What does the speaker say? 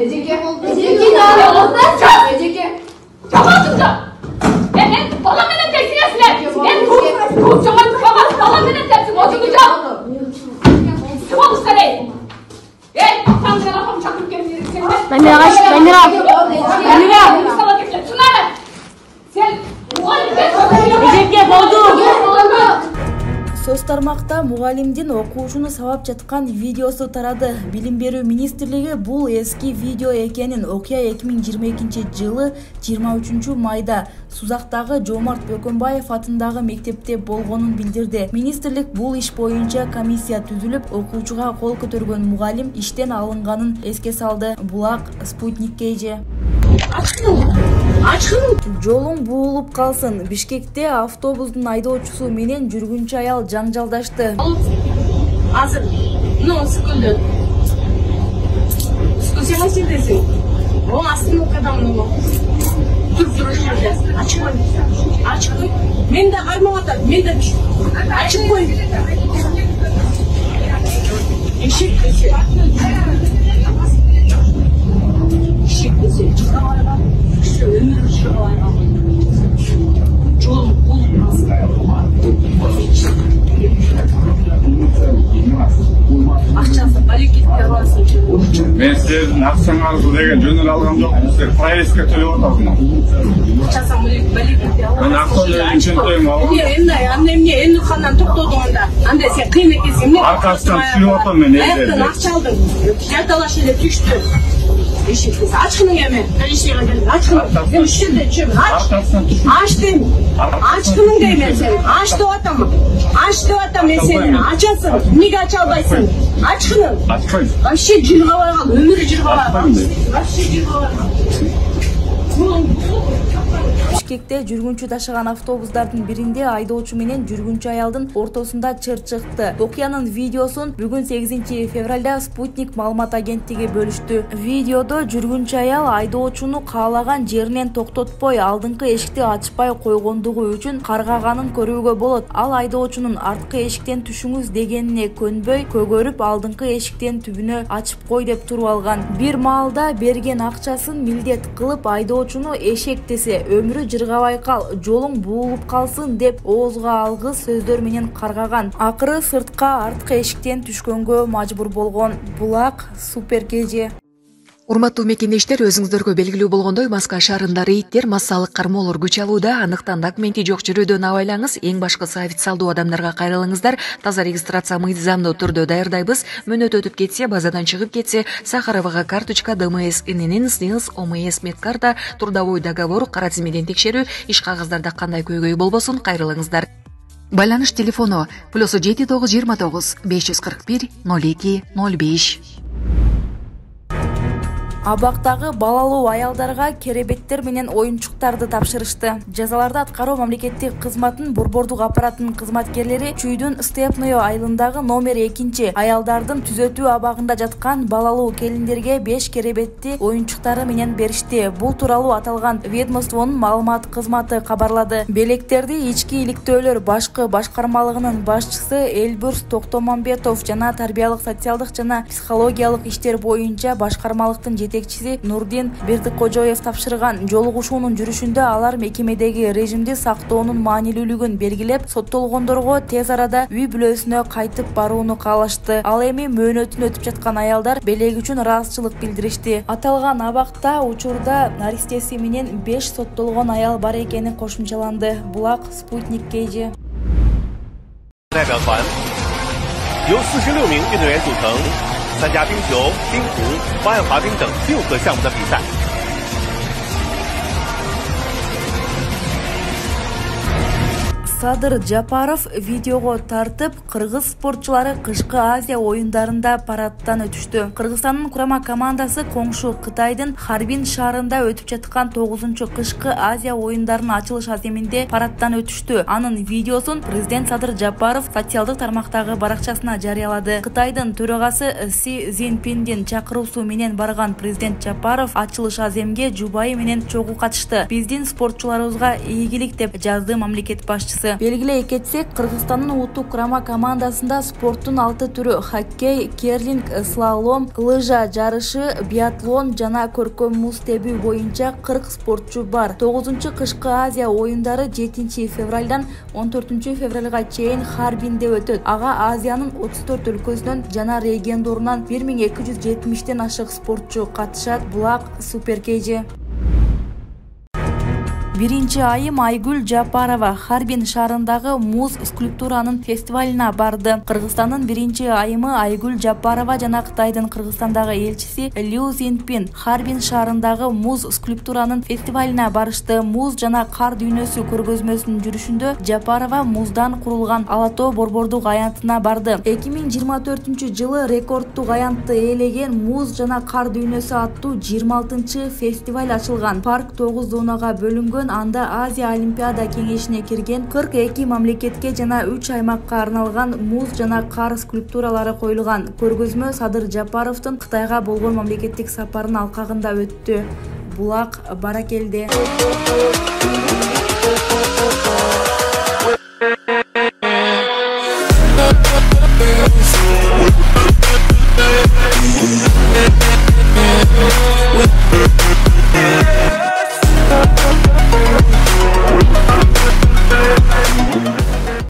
Эжеке. Ben bala mene teksine ben bu zaman baba bala mene teksine oturacağım. Tamam usta. Tam sana tam çakıp gelmeyecek sen. Ben de ağaç, ben de Sana tekle. Şunları. Sen bu Эжекке болду. Сөз тармакта мугалимдин окуучуну сабап жаткан видеосу тарады. Билим берүү министрлиги бул эски видео экенин окуя 2022-жылы 23 майда Жомарт Бөкөнбаев атындагы мектепте болгонун билдирди. Министрлик бул иш боюнча комиссия түзүлүп, окуучуга кол көтөргөн мугалим иштен алынганын эске салды. Булак Спутник KG. Жолуң буулуп калсын. Бишкекте автобустун айдоочусу менен жүргүнчү аял жаңжалдашты. Азыр, скүлдө. Скүлсең сендесиң. Ол астын кадамны. Туруп жерде. Ачып кой. Мен да каймап атат. Мен да ачып кой. Эшек десе. Эшек десе. Өмүр чыгабайга. Жолун бул. Акчасы балекетке аласың. Мен сіздердің ақсаңарызды деген жөнін алған жоқпын. Сіздер проездке төлеп отырсыңдар. Ақшасын балекетке аласың. Мен ақтөбеден чөнтөйүм алгам. Эмне Эндухандан токтодуң анда. Анда сен кыйын экенсиң. Эмне? Аркасынан сүйлөп атам мен элдерди. Акча алдың. Жарталаш эле түштү. Эшекте ачкының эме. Эшеге келди. Ачкының. Мен үч жерде чөм. Ач дейм. Ачкының дейм сен. Ач деп атам. Ач деп атам мен сени. Ачасың. Эмнеге ача албайсың? Ачкының. Ачпайм. Вообще жырга барган, өмүрү жырга барган. Вообще жырга барган. Бишкекте жүргүнчү ташыган автобустардын биринде айдоочу менен жүргүнчү аялдын ортосунда чыр чыкты. Окуянын видеосун бүгүн 8 февралда Спутник маалымат агенттиги бөлүштү. Видеодо жүргүнчү аял айдоочуну каалаган жеринен токтотпой, алдыңкы эшикти ачпай койгондугу үчүн каргаганын көрүүгө болот. Ал айдоочунун арткы эшиктен түшүңүз дегенине көнбөй, көгөрүп алдыңкы эшиктен түбүнө ачып кой деп туруп алган. Бир маалда берген акчасын милдет кылып айдоочуну эшек десе, өмүрү жыргабай кал, жолуң буулуп калсын деп оозго алгыс сөздөр менен каргаган. Акыры сыртка арткы эшиктен түшкөнгө мажбур болгон. Булак Супер KG. Урматтуу мекендештер, өзүңүздөргө белгилүү болгондой, Москва шаарында рейдтер, массалык кармоолор күч алууда. Андыктан документи жок жүрүүдөн абайлаңыз. Эң башкысы официалдуу адамдарга кайрылыңыздар. Таза регистрация мыйзамдуу түрдө даярдайбыз. Мөөнөт өтүп кетсе, базадан чыгып кетсе, Сахаровага карточка, ДМС, ИНН, СНИЛС, ОМС, медкарта, трудовой договор, кара тизмеден текшерүү, иш кагыздарда кандай көйгөй болбосун, кайрылыңыздар. Байланыш телефону +7 929 541 02 05. Абактагы балалуу аялдарга керебеттер менен оюнчуктарды тапшырышты. Жазаларды аткаруу мамлекеттик кызматтын борбордук аппараттын кызматкерлери Чүйдүн Степное айылындагы номер 2 аялдардын түзөтүү абагында жаткан балалуу келиндерге 5 керебетти оюнчуктары менен беришти. Бул тууралуу аталган ведомствонун маалымат кызматы кабарлады. Белектерди ички иликтөөлөр башкы башкармалыгынын башчысы Элбурс Токтомамбетов жана тарбиялык, социалдык жана психологиялык иштер боюнча башкармалыктын жетекчиси Нурдин Бердикожоев тапшырган. Жолугушуунун жүрүшүндө алар мекемедеги режимди сактоонун маанилүүлүгүн белгилеп, соттолгондорго тез арада үй бүлөсүнө кайтып барууну каалашты. Ал эми мөөнөтүн өтүп жаткан аялдар белек үчүн ыраазычылык билдиришти. Аталган абакта учурда наристеси менен 5 соттолгон аял бар экени кошумчаланды. Булак Спутник KG. 代表团由46名运动员组成，参加冰球、冰壶、花样滑冰等6个项目的比赛。 Садыр Жапаров видеого тартып, кыргыз спортчулары кышкы Азия оюндарында парадтан өтүштү. Кыргызстандын курама командасы коңшу Кытайдын Харбин шаарында өтүп жаткан 9-кышкы Азия оюндарынын ачылыш аземинде парадтан өтүштү. Анын видеосун президент Садыр Жапаров социалдык тармактагы баракчасына жарыялады. Кытайдын төрагасы Си Цзиньпиндин чакыруусу менен барган президент Жапаров ачылыш аземге жубайы менен чогуу катышты. Биздин спортчуларыбызга ийгилик деп жазды мамлекет башчысы. ырастады. Белгилей кетсек, Кыргызстандын улуттук курама командасында спорттун 6 түрү — хоккей, керлинг, слалом, лыжа жарышы, биатлон жана көркөм муз тебүү боюнча 40 спортчу бар. 9-кышкы Азия оюндары 7 февралдан 14 февралга чейин Харбинде өтөт. Ага Азиянын 34 өлкөсүнөн жана региондорунан 1270ден ашык спортчу катышат. Булак суперкейжи. Биринчи айым Айгүл Жапарова Харбин шаарындагы муз скульптуранын фестивалына барды. Кыргызстандын биринчи айымы Айгүл Жапарова жана Кытайдын Кыргызстандагы элчиси Лю Зинпин Харбин шаарындагы муз скульптуранын фестивалына барышты. Муз жана кар дүйнөсү көргөзмөсүнүн жүрүшүндө Жапарова муздан курулган ала тоо борбордук аянтына барды. 2024-жылы рекордтук аянтты ээлеген муз жана кар дүйнөсү аттуу 26 фестиваль ачылган. Парк 9 зонага бөлүнгөн. Анда Азия Олимпиада кеңешине кирген 42 мамлекетке жана 3 аймакка арналган муз жана кар скульптуралары коюлган. Көргөзмө Садыр Жапаровдун Кытайга болгон мамлекеттик сапарынын алкагында өттү. Булак баракелде.